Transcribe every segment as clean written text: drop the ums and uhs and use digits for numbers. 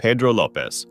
Pedro Lopez.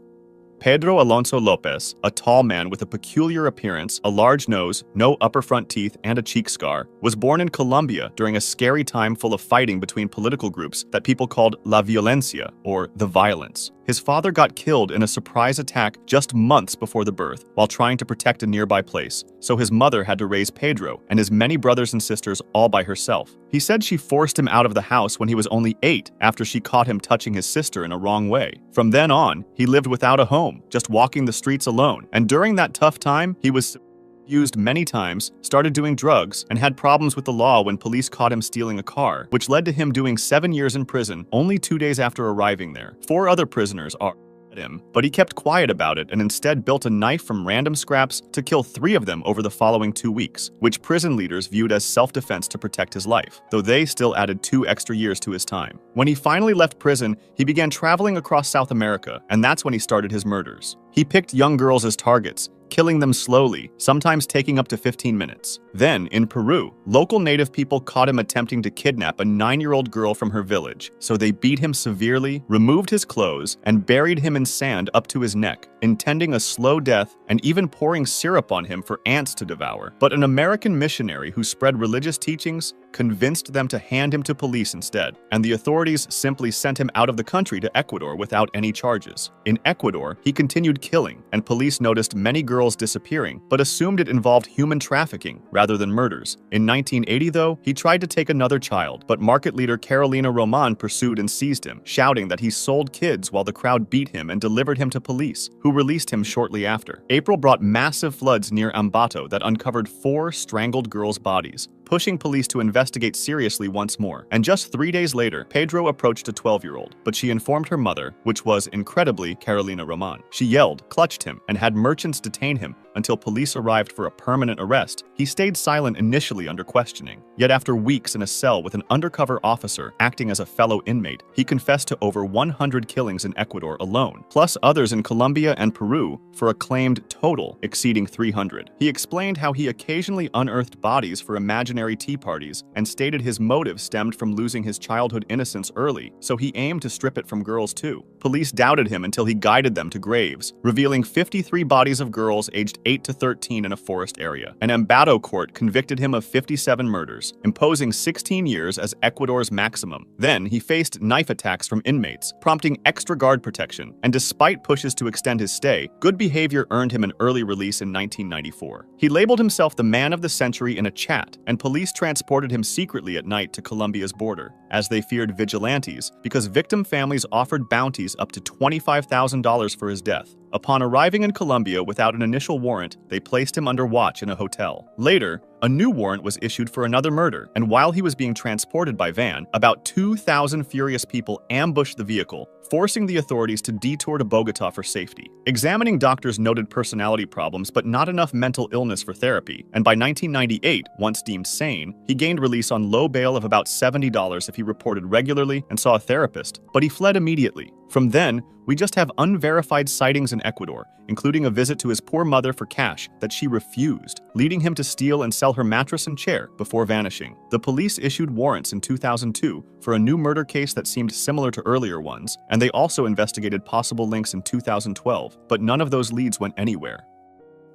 Pedro Alonso Lopez, a tall man with a peculiar appearance, a large nose, no upper front teeth, and a cheek scar, was born in Colombia during a scary time full of fighting between political groups that people called La Violencia, or the violence. His father got killed in a surprise attack just months before the birth while trying to protect a nearby place, so his mother had to raise Pedro and his many brothers and sisters all by herself. He said she forced him out of the house when he was only 8 after she caught him touching his sister in a wrong way. From then on, he lived without a home, just walking the streets alone, and during that tough time, he was abused many times, started doing drugs, and had problems with the law when police caught him stealing a car, which led to him doing 7 years in prison only 2 days after arriving there. 4 other prisoners are at him, but he kept quiet about it and instead built a knife from random scraps to kill 3 of them over the following 2 weeks, which prison leaders viewed as self-defense to protect his life, though they still added 2 extra years to his time. When he finally left prison, he began traveling across South America, and that's when he started his murders. He picked young girls as targets, killing them slowly, sometimes taking up to 15 minutes. Then, in Peru, local native people caught him attempting to kidnap a 9-year-old girl from her village, so they beat him severely, removed his clothes, and buried him in sand up to his neck, intending a slow death and even pouring syrup on him for ants to devour. But an American missionary who spread religious teachings convinced them to hand him to police instead, and the authorities simply sent him out of the country to Ecuador without any charges. In Ecuador, he continued killing, and police noticed many girls disappearing, but assumed it involved human trafficking rather than murders. In 1980, though, he tried to take another child, but market leader Carolina Roman pursued and seized him, shouting that he sold kids while the crowd beat him and delivered him to police, who released him shortly after. April brought massive floods near Ambato that uncovered 4 strangled girls' bodies, pushing police to investigate seriously once more. And just 3 days later, Pedro approached a 12-year-old, but she informed her mother, which was, incredibly, Carolina Roman. She yelled, clutched him, and had merchants detain him until police arrived for a permanent arrest. He stayed silent initially under questioning. Yet after weeks in a cell with an undercover officer acting as a fellow inmate, he confessed to over 100 killings in Ecuador alone, plus others in Colombia and Peru, for a claimed total exceeding 300. He explained how he occasionally unearthed bodies for imaginary tea parties and stated his motive stemmed from losing his childhood innocence early, so he aimed to strip it from girls too. Police doubted him until he guided them to graves, revealing 53 bodies of girls aged 8 to 13 in a forest area. An Ambato court convicted him of 57 murders, imposing 16 years as Ecuador's maximum. Then he faced knife attacks from inmates, prompting extra guard protection, and despite pushes to extend his stay, good behavior earned him an early release in 1994. He labeled himself the man of the century in a chat, and police transported him secretly at night to Colombia's border, as they feared vigilantes, because victim families offered bounties up to $25,000 for his death. Upon arriving in Colombia without an initial warrant, they placed him under watch in a hotel. Later, a new warrant was issued for another murder, and while he was being transported by van, about 2,000 furious people ambushed the vehicle, forcing the authorities to detour to Bogota for safety. Examining doctors noted personality problems but not enough mental illness for therapy, and by 1998, once deemed sane, he gained release on low bail of about $70 if he reported regularly and saw a therapist, but he fled immediately. From then, we just have unverified sightings in Ecuador, including a visit to his poor mother for cash that she refused, leading him to steal and sell her mattress and chair before vanishing. The police issued warrants in 2002 for a new murder case that seemed similar to earlier ones, and they also investigated possible links in 2012, but none of those leads went anywhere.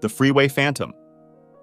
The Freeway Phantom.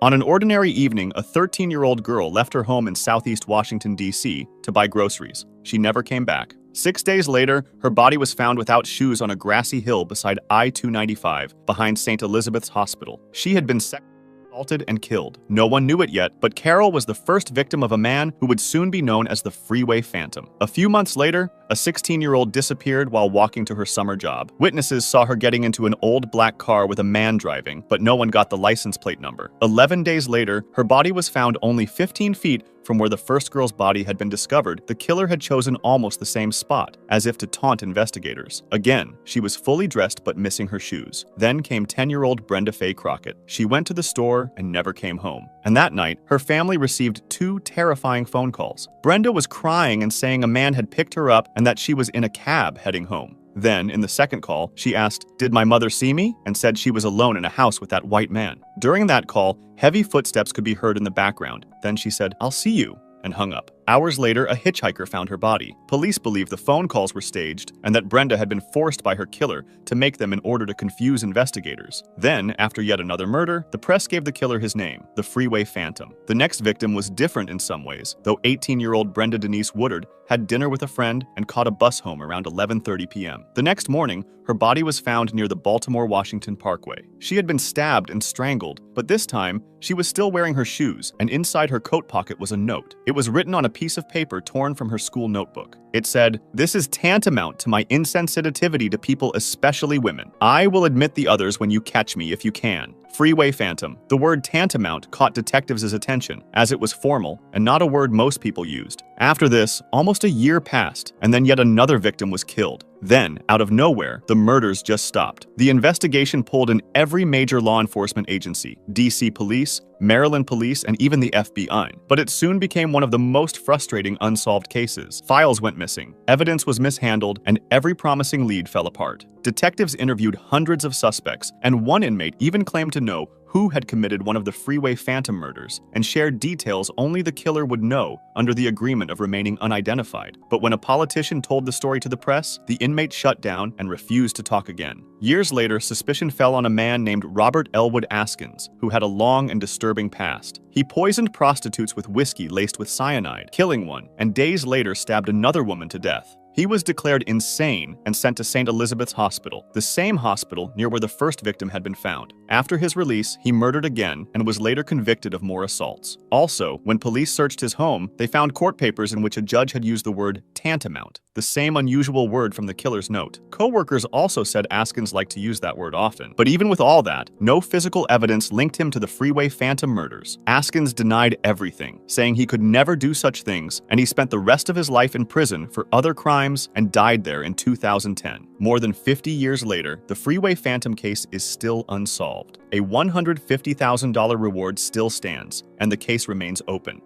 On an ordinary evening, a 13-year-old girl left her home in southeast Washington, D.C. to buy groceries. She never came back. 6 days later, her body was found without shoes on a grassy hill beside I-295, behind St. Elizabeth's Hospital. She had been sexually assaulted and killed. No one knew it yet, but Carol was the first victim of a man who would soon be known as the Freeway Phantom. A few months later, a 16-year-old disappeared while walking to her summer job. Witnesses saw her getting into an old black car with a man driving, but no one got the license plate number. 11 days later, her body was found only 15 feet from where the first girl's body had been discovered. The killer had chosen almost the same spot, as if to taunt investigators. Again, she was fully dressed but missing her shoes. Then came 10-year-old Brenda Faye Crockett. She went to the store and never came home. And that night, her family received 2 terrifying phone calls. Brenda was crying and saying a man had picked her up and that she was in a cab heading home. Then, in the second call, she asked, "Did my mother see me?" and said she was alone in a house with that white man. During that call, heavy footsteps could be heard in the background. Then she said, "I'll see you," and hung up. Hours later, a hitchhiker found her body. Police believe the phone calls were staged and that Brenda had been forced by her killer to make them in order to confuse investigators. Then, after yet another murder, the press gave the killer his name, the Freeway Phantom. The next victim was different in some ways, though 18-year-old Brenda Denise Woodard had dinner with a friend and caught a bus home around 11:30 p.m. The next morning, her body was found near the Baltimore-Washington Parkway. She had been stabbed and strangled, but this time, she was still wearing her shoes, and inside her coat pocket was a note. It was written on a piece of paper torn from her school notebook. It said, "This is tantamount to my insensitivity to people, especially women. I will admit the others when you catch me if you can. Freeway Phantom." The word tantamount caught detectives' attention, as it was formal and not a word most people used. After this, almost a year passed, and then yet another victim was killed. Then, out of nowhere, the murders just stopped. The investigation pulled in every major law enforcement agency, DC Police, Maryland Police, and even the FBI. But it soon became one of the most frustrating unsolved cases. Files went missing, evidence was mishandled, and every promising lead fell apart. Detectives interviewed hundreds of suspects, and one inmate even claimed to know who had committed one of the Freeway Phantom murders and shared details only the killer would know under the agreement of remaining unidentified. But when a politician told the story to the press, the inmate shut down and refused to talk again. Years later, suspicion fell on a man named Robert Elwood Askins, who had a long and disturbing past. He poisoned prostitutes with whiskey laced with cyanide, killing one, and days later stabbed another woman to death. He was declared insane and sent to St. Elizabeth's Hospital, the same hospital near where the first victim had been found. After his release, he murdered again and was later convicted of more assaults. Also, when police searched his home, they found court papers in which a judge had used the word tantamount, the same unusual word from the killer's note. Co-workers also said Askins liked to use that word often. But even with all that, no physical evidence linked him to the Freeway Phantom murders. Askins denied everything, saying he could never do such things, and he spent the rest of his life in prison for other crimes and died there in 2010. More than 50 years later, the Freeway Phantom case is still unsolved. A $150,000 reward still stands, and the case remains open.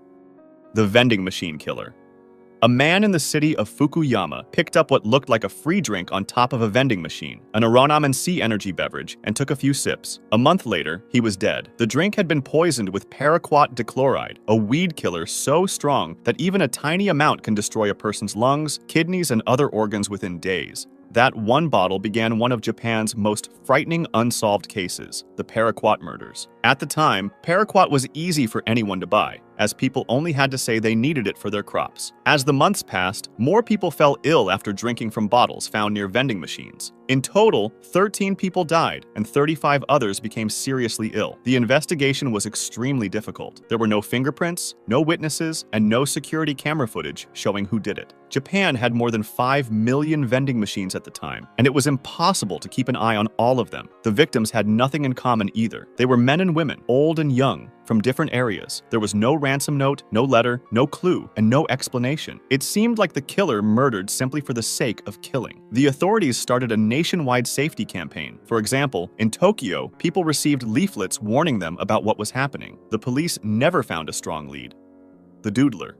The Vending Machine Killer. A man in the city of Fukuyama picked up what looked like a free drink on top of a vending machine, an Aronam-C energy beverage, and took a few sips. A month later, he was dead. The drink had been poisoned with paraquat dichloride, a weed killer so strong that even a tiny amount can destroy a person's lungs, kidneys, and other organs within days. That one bottle began one of Japan's most frightening unsolved cases, the paraquat murders. At the time, paraquat was easy for anyone to buy, as people only had to say they needed it for their crops. As the months passed, more people fell ill after drinking from bottles found near vending machines. In total, 13 people died and 35 others became seriously ill. The investigation was extremely difficult. There were no fingerprints, no witnesses, and no security camera footage showing who did it. Japan had more than 5 million vending machines at the time, and it was impossible to keep an eye on all of them. The victims had nothing in common either. They were men and women, old and young, from different areas. There was no ransom note, no letter, no clue, and no explanation. It seemed like the killer murdered simply for the sake of killing. The authorities started a nationwide safety campaign. For example, in Tokyo, people received leaflets warning them about what was happening. The police never found a strong lead. The Doodler.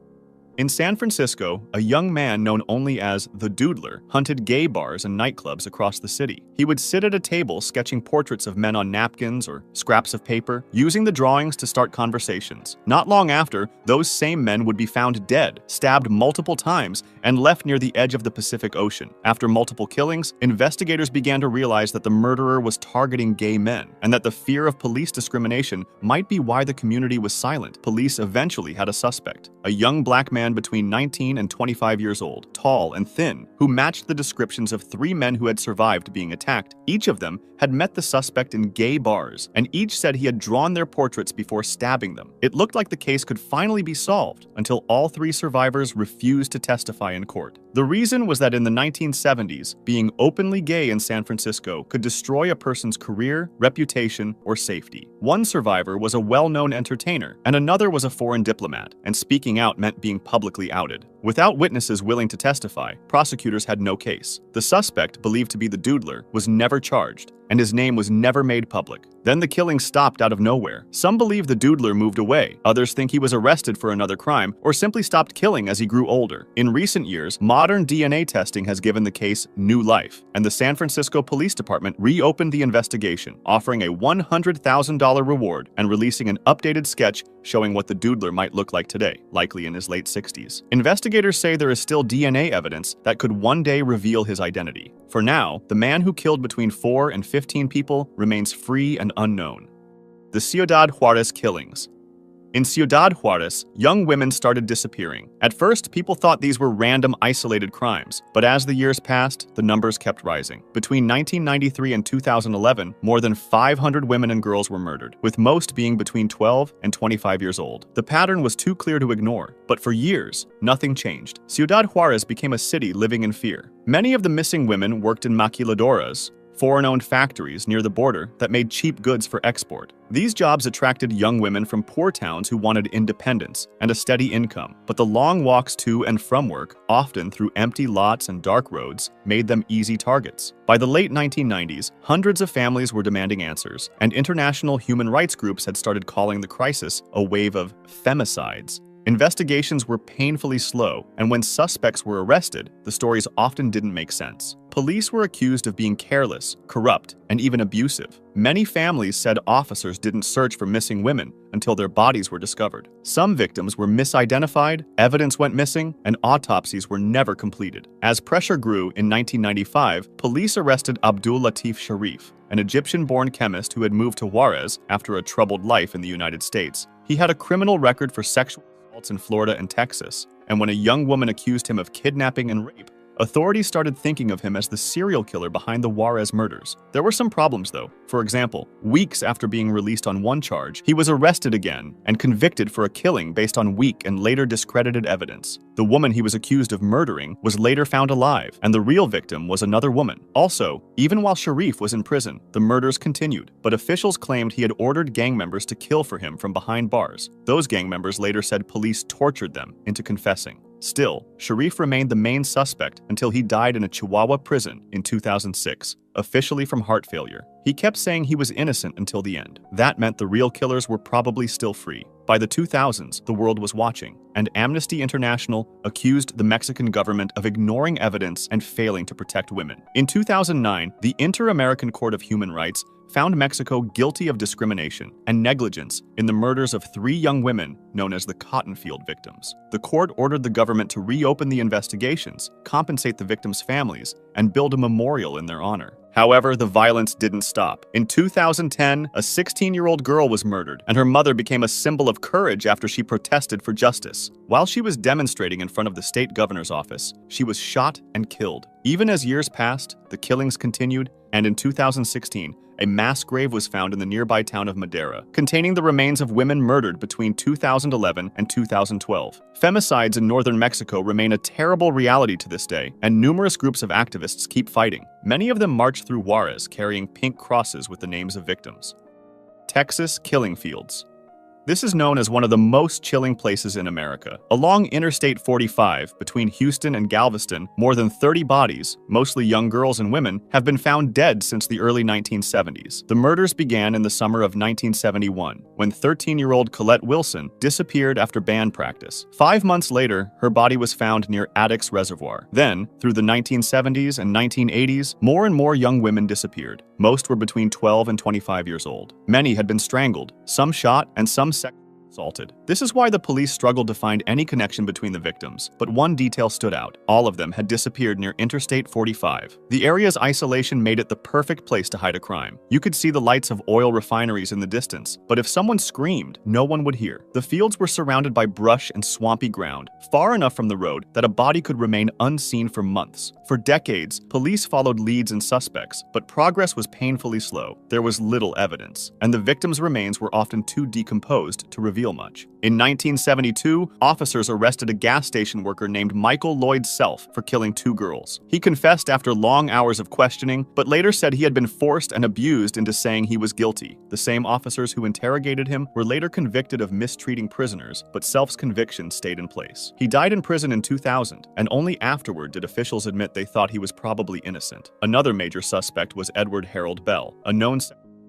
In San Francisco, a young man known only as the Doodler hunted gay bars and nightclubs across the city. He would sit at a table sketching portraits of men on napkins or scraps of paper, using the drawings to start conversations. Not long after, those same men would be found dead, stabbed multiple times, and left near the edge of the Pacific Ocean. After multiple killings, investigators began to realize that the murderer was targeting gay men, and that the fear of police discrimination might be why the community was silent. Police eventually had a suspect, a young black man between 19 and 25 years old, tall and thin, who matched the descriptions of 3 men who had survived being attacked. Each of them had met the suspect in gay bars, and each said he had drawn their portraits before stabbing them. It looked like the case could finally be solved until all 3 survivors refused to testify in court. The reason was that in the 1970s, being openly gay in San Francisco could destroy a person's career, reputation, or safety. One survivor was a well-known entertainer, and another was a foreign diplomat, and speaking out meant being publicly outed. Without witnesses willing to testify, prosecutors had no case. The suspect, believed to be the Doodler, was never charged, and his name was never made public. Then the killing stopped out of nowhere. Some believe the Doodler moved away, others think he was arrested for another crime, or simply stopped killing as he grew older. In recent years, modern DNA testing has given the case new life, and the San Francisco Police Department reopened the investigation, offering a $100,000 reward and releasing an updated sketch showing what the Doodler might look like today, likely in his late 60s. Investigators say there is still DNA evidence that could one day reveal his identity. For now, the man who killed between 4 and 15 people remains free and unknown. The Ciudad Juarez killings. In Ciudad Juarez, young women started disappearing. At first, people thought these were random, isolated crimes, but as the years passed, the numbers kept rising. Between 1993 and 2011, more than 500 women and girls were murdered, with most being between 12 and 25 years old. The pattern was too clear to ignore, but for years, nothing changed. Ciudad Juarez became a city living in fear. Many of the missing women worked in maquiladoras, foreign-owned factories near the border that made cheap goods for export. These jobs attracted young women from poor towns who wanted independence and a steady income, but the long walks to and from work, often through empty lots and dark roads, made them easy targets. By the late 1990s, hundreds of families were demanding answers, and international human rights groups had started calling the crisis a wave of femicides. Investigations were painfully slow, and when suspects were arrested, the stories often didn't make sense. Police were accused of being careless, corrupt, and even abusive. Many families said officers didn't search for missing women until their bodies were discovered. Some victims were misidentified, evidence went missing, and autopsies were never completed. As pressure grew in 1995, police arrested Abdul Latif Sharif, an Egyptian-born chemist who had moved to Juarez after a troubled life in the United States. He had a criminal record for sexual assaults in Florida and Texas, and when a young woman accused him of kidnapping and rape, authorities started thinking of him as the serial killer behind the Juarez murders. There were some problems, though. For example, weeks after being released on one charge, he was arrested again and convicted for a killing based on weak and later discredited evidence. The woman he was accused of murdering was later found alive, and the real victim was another woman. Also, even while Sharif was in prison, the murders continued, but officials claimed he had ordered gang members to kill for him from behind bars. Those gang members later said police tortured them into confessing. Still, Sharif remained the main suspect until he died in a Chihuahua prison in 2006, officially from heart failure. He kept saying he was innocent until the end. That meant the real killers were probably still free. By the 2000s, the world was watching, and Amnesty International accused the Mexican government of ignoring evidence and failing to protect women. In 2009, the Inter-American Court of Human Rights found Mexico guilty of discrimination and negligence in the murders of 3 young women known as the Cotton Field victims. The court ordered the government to reopen the investigations, compensate the victims' families, and build a memorial in their honor. However, the violence didn't stop. In 2010, a 16-year-old girl was murdered, and her mother became a symbol of courage after she protested for justice. While she was demonstrating in front of the state governor's office, she was shot and killed. Even as years passed, the killings continued, and in 2016, a mass grave was found in the nearby town of Madera, containing the remains of women murdered between 2011 and 2012. Femicides in northern Mexico remain a terrible reality to this day, and numerous groups of activists keep fighting. Many of them march through Juarez carrying pink crosses with the names of victims. Texas killing fields. This is known as one of the most chilling places in America. Along Interstate 45, between Houston and Galveston, more than 30 bodies, mostly young girls and women, have been found dead since the early 1970s. The murders began in the summer of 1971, when 13-year-old Colette Wilson disappeared after band practice. 5 months later, her body was found near Addicks Reservoir. Then, through the 1970s and 1980s, more and more young women disappeared. Most were between 12 and 25 years old. Many had been strangled, some shot, and some sexually assaulted. This is why the police struggled to find any connection between the victims, but one detail stood out. All of them had disappeared near Interstate 45. The area's isolation made it the perfect place to hide a crime. You could see the lights of oil refineries in the distance, but if someone screamed, no one would hear. The fields were surrounded by brush and swampy ground, far enough from the road that a body could remain unseen for months. For decades, police followed leads and suspects, but progress was painfully slow. There was little evidence, and the victims' remains were often too decomposed to reveal feel much. In 1972, officers arrested a gas station worker named Michael Lloyd Self for killing 2 girls. He confessed after long hours of questioning, but later said he had been forced and abused into saying he was guilty. The same officers who interrogated him were later convicted of mistreating prisoners, but Self's conviction stayed in place. He died in prison in 2000, and only afterward did officials admit they thought he was probably innocent. Another major suspect was Edward Harold Bell, a known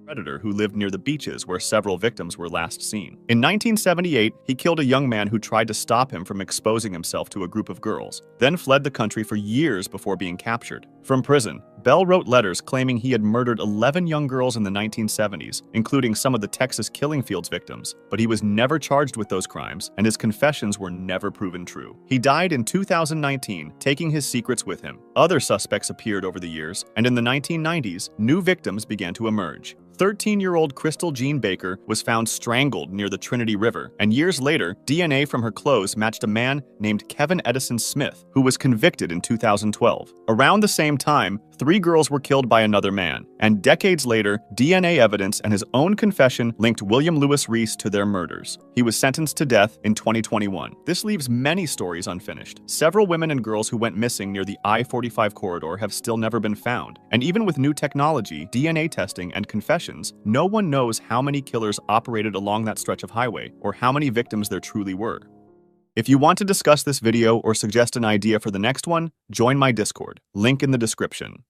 predator who lived near the beaches where several victims were last seen. In 1978, he killed a young man who tried to stop him from exposing himself to a group of girls, then fled the country for years before being captured. From prison, Bell wrote letters claiming he had murdered 11 young girls in the 1970s, including some of the Texas killing fields victims, but he was never charged with those crimes, and his confessions were never proven true. He died in 2019, taking his secrets with him. Other suspects appeared over the years, and in the 1990s, new victims began to emerge. 13-year-old Crystal Jean Baker was found strangled near the Trinity River, and years later, DNA from her clothes matched a man named Kevin Edison Smith, who was convicted in 2012. Around the same time, 3 girls were killed by another man, and decades later, DNA evidence and his own confession linked William Lewis Reese to their murders. He was sentenced to death in 2021. This leaves many stories unfinished. Several women and girls who went missing near the I-45 corridor have still never been found, and even with new technology, DNA testing, and confessions, no one knows how many killers operated along that stretch of highway or how many victims there truly were. If you want to discuss this video or suggest an idea for the next one, join my Discord, link in the description.